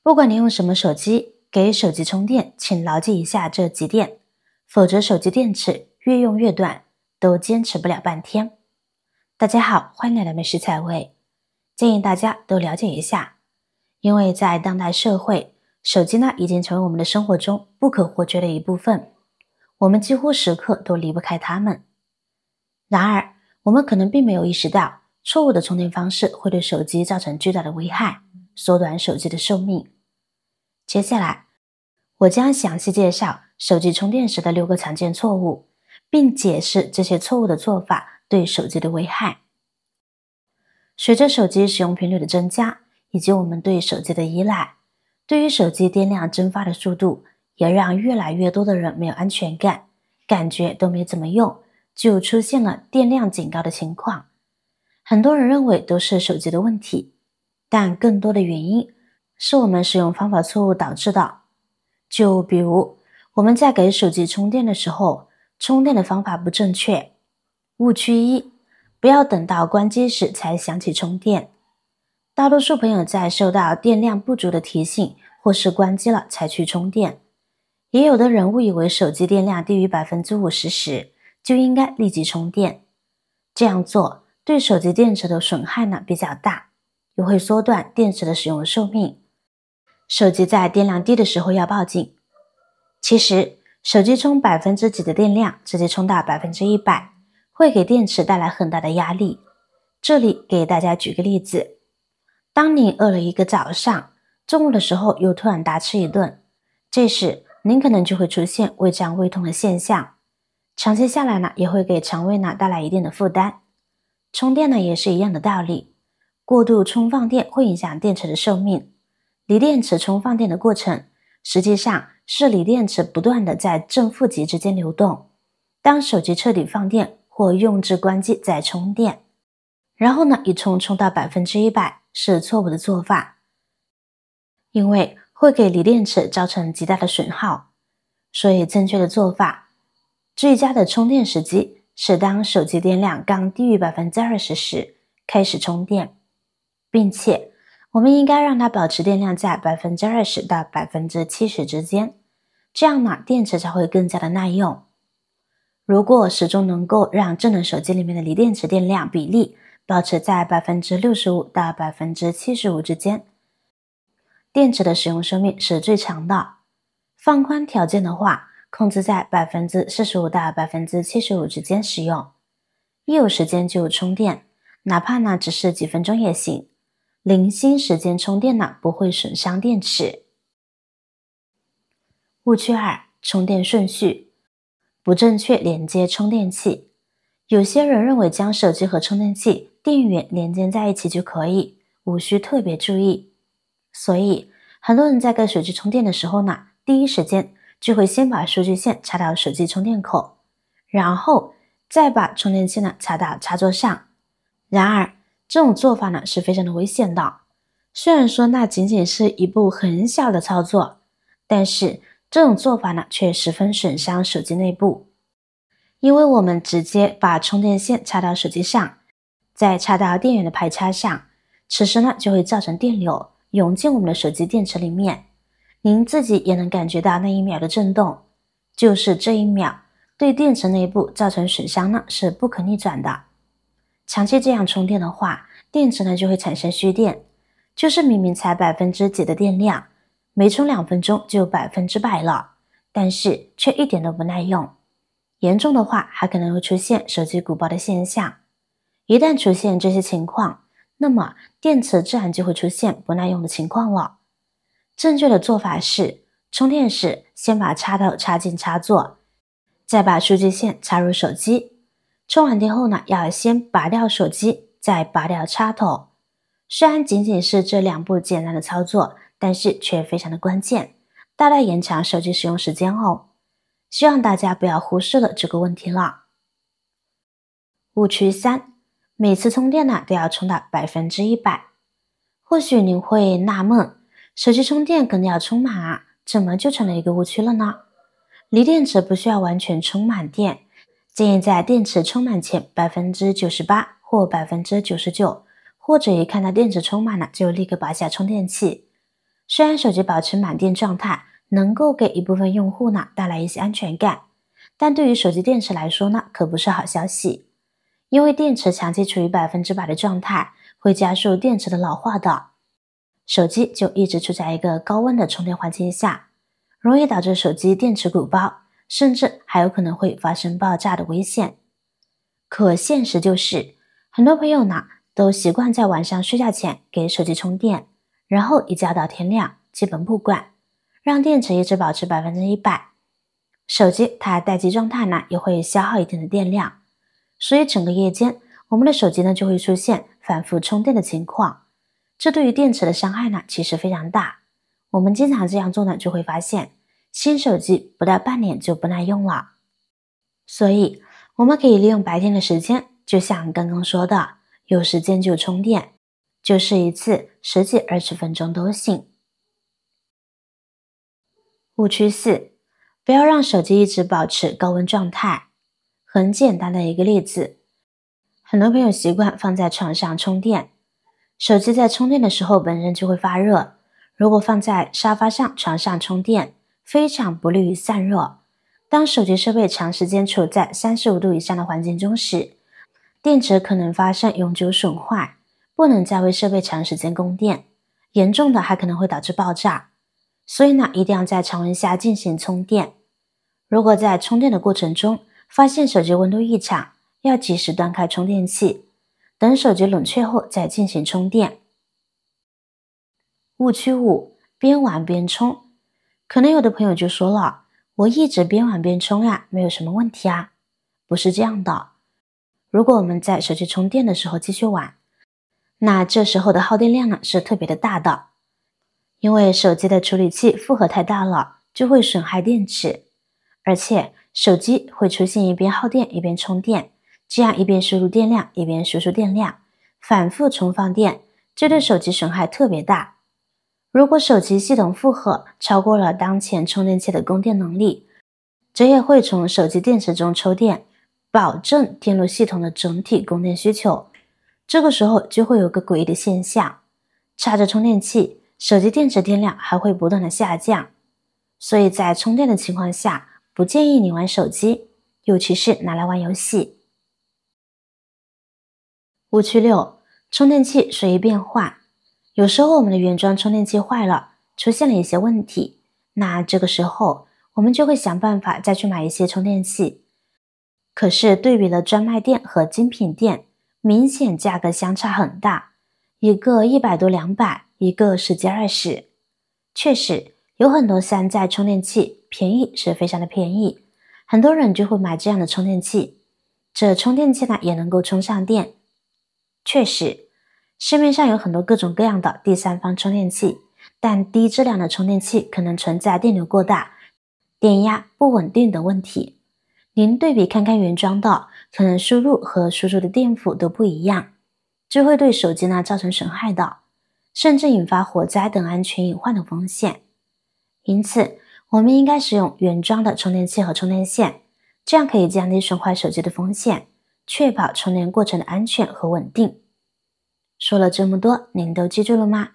不管你用什么手机，给手机充电，请牢记一下这几点，否则手机电池越用越短，都坚持不了半天。大家好，欢迎来到美食彩味。建议大家都了解一下，因为在当代社会，手机呢已经成为我们的生活中不可或缺的一部分，我们几乎时刻都离不开它们。然而，我们可能并没有意识到，错误的充电方式会对手机造成巨大的危害，缩短手机的寿命。接下来，我将详细介绍手机充电时的6个常见错误，并解释这些错误的做法对手机的危害。随着手机使用频率的增加，以及我们对手机的依赖，对于手机电量蒸发的速度，也让越来越多的人没有安全感，感觉都没怎么用，就出现了电量警告的情况。很多人认为都是手机的问题，但更多的原因是我们使用方法错误导致的。就比如我们在给手机充电的时候，充电的方法不正确。误区1，不要等到关机时才想起充电。大多数朋友在收到电量不足的提醒或是关机了才去充电，也有的人误以为手机电量低于 50% 时就应该立即充电。这样做对手机电池的损害呢比较大，也会缩短电池的使用寿命。手机在电量低的时候要报警。其实手机充几的电量直接充到 100%， 会给电池带来很大的压力。这里给大家举个例子，当你饿了一个早上，中午的时候又突然大吃一顿，这时您可能就会出现胃胀胃痛的现象，长期下来呢也会给肠胃呢带来一定的负担。充电呢也是一样的道理，过度充放电会影响电池的寿命。锂电池充放电的过程实际上是锂电池不断的在正负极之间流动。当手机彻底放电或用至关机再充电，然后呢一充到 100%， 是错误的做法，因为会给锂电池造成极大的损耗。所以正确的做法，最佳的充电时机是当手机电量刚低于 20% 时开始充电，并且我们应该让它保持电量在 20% 到 70% 之间，这样呢电池才会更加的耐用。如果始终能够让智能手机里面的锂电池电量比例保持在 65% 到 75% 之间，电池的使用寿命是最长的。放宽条件的话，控制在 45% 到 75% 之间使用，一有时间就充电，哪怕呢只是几分钟也行。零星时间充电呢不会损伤电池。误区2，充电顺序不正确连接充电器。有些人认为将手机和充电器电源连接在一起就可以，无需特别注意。所以很多人在给手机充电的时候呢，第一时间就会先把数据线插到手机充电口，然后再把充电器呢插到插座上。然而这种做法呢是非常的危险的。虽然说那仅仅是一步很小的操作，但是这种做法呢却十分损伤手机内部。因为我们直接把充电线插到手机上，再插到电源的排插上，此时呢就会造成电流涌进我们的手机电池里面。您自己也能感觉到那一秒的震动，就是这一秒对电池内部造成损伤呢是不可逆转的。长期这样充电的话，电池呢就会产生虚电，就是明明才几的电量，没充2分钟就100%了，但是却一点都不耐用。严重的话还可能会出现手机鼓包的现象。一旦出现这些情况，那么电池自然就会出现不耐用的情况了。正确的做法是，充电时先把插头插进插座，再把数据线插入手机。充完电后呢，要先拔掉手机，再拔掉插头。虽然仅仅是这2步简单的操作，但是却非常的关键，大大延长手机使用时间哦。希望大家不要忽视了这个问题了。误区3，每次充电呢都要充到 100%。或许您会纳闷，手机充电可能要充满啊，怎么就成了一个误区了呢？锂电池不需要完全充满电，建议在电池充满前 98% 或 99%， 或者一看到电池充满了就立刻拔下充电器。虽然手机保持满电状态能够给一部分用户呢带来一些安全感，但对于手机电池来说呢，可不是好消息。因为电池长期处于100%的状态，会加速电池的老化的。手机就一直处在一个高温的充电环境下，容易导致手机电池鼓包，甚至还有可能会发生爆炸的危险。可现实就是，很多朋友呢都习惯在晚上睡觉前给手机充电，然后一觉到天亮，基本不管，让电池一直保持100%。手机它待机状态呢也会消耗一定的电量，所以整个夜间我们的手机呢就会出现反复充电的情况。这对于电池的伤害呢其实非常大。我们经常这样做呢，就会发现新手机不到半年就不耐用了。所以我们可以利用白天的时间，就像刚刚说的，有时间就充电，就试一次10几20分钟都行。误区4，不要让手机一直保持高温状态。很简单的一个例子，很多朋友习惯放在床上充电，手机在充电的时候本身就会发热，如果放在沙发上、床上充电，非常不利于散热。当手机设备长时间处在35度以上的环境中时，电池可能发生永久损坏，不能再为设备长时间供电，严重的还可能会导致爆炸。所以呢，一定要在常温下进行充电。如果在充电的过程中发现手机温度异常，要及时断开充电器，等手机冷却后再进行充电。误区5，边玩边充。可能有的朋友就说了，我一直边玩边充呀，没有什么问题啊。不是这样的，如果我们在手机充电的时候继续玩，那这时候的耗电量呢是特别的大的。因为手机的处理器负荷太大了，就会损害电池，而且手机会出现一边耗电一边充电，这样一边输入电量一边输出电量，反复重放电，这对手机损害特别大。如果手机系统负荷超过了当前充电器的供电能力，这也会从手机电池中抽电，保证电路系统的整体供电需求。这个时候就会有个诡异的现象，插着充电器，手机电池电量还会不断的下降。所以在充电的情况下，不建议你玩手机，尤其是拿来玩游戏。误区6，充电器随意变换。有时候我们的原装充电器坏了，出现了一些问题，那这个时候我们就会想办法再去买一些充电器。可是对比了专卖店和精品店，明显价格相差很大，一个100多200，一个10几20。确实有很多山寨充电器，便宜是非常的便宜，很多人就会买这样的充电器。这充电器呢也能够充上电。确实市面上有很多各种各样的第三方充电器，但低质量的充电器可能存在电流过大、电压不稳定的问题。您对比看看原装的，可能输入和输出的电负都不一样，这会对手机呢造成损害的，甚至引发火灾等安全隐患的风险。因此我们应该使用原装的充电器和充电线，这样可以降低损坏手机的风险，确保充电过程的安全和稳定。说了这么多，您都记住了吗？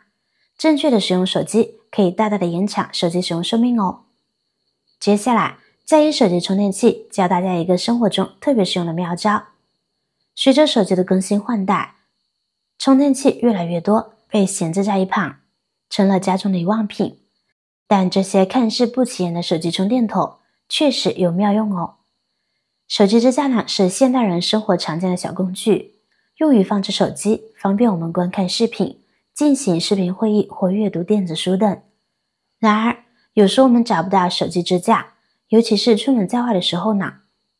正确的使用手机可以大大的延长手机使用寿命哦。接下来再以手机充电器教大家一个生活中特别实用的妙招。随着手机的更新换代，充电器越来越多，被闲置在一旁，成了家中的遗忘品。但这些看似不起眼的手机充电头确实有妙用哦。手机支架呢是现代人生活常见的小工具，用于放置手机，方便我们观看视频、进行视频会议或阅读电子书等。然而有时候我们找不到手机支架，尤其是出门在外的时候呢，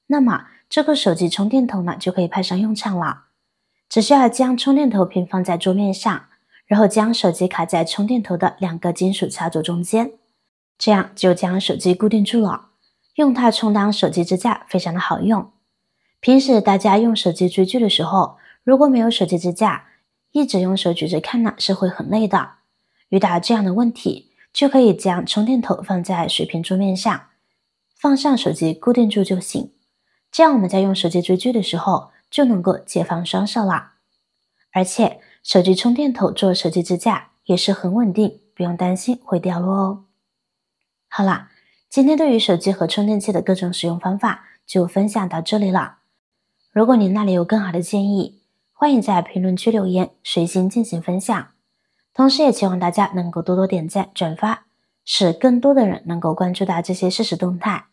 那么这个手机充电头呢就可以派上用场了。只需要将充电头平放在桌面上，然后将手机卡在充电头的2个金属插座中间，这样就将手机固定住了，用它充当手机支架非常的好用。平时大家用手机追剧的时候，如果没有手机支架，一直用手举着看呢是会很累的。遇到这样的问题，就可以将充电头放在水平桌面上，放上手机固定住就行。这样我们在用手机追剧的时候就能够解放双手了。而且手机充电头做手机支架也是很稳定不用担心会掉落哦。好啦，今天对于手机和充电器的各种使用方法就分享到这里了。如果您那里有更好的建议，欢迎在评论区留言，随心进行分享。同时也希望大家能够多多点赞转发，使更多的人能够关注到这些事实动态。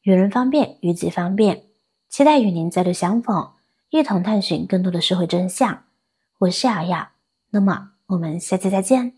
与人方便，与己方便，期待与您再度相逢，一同探寻更多的社会真相。我是瑶瑶，那么我们下期再见。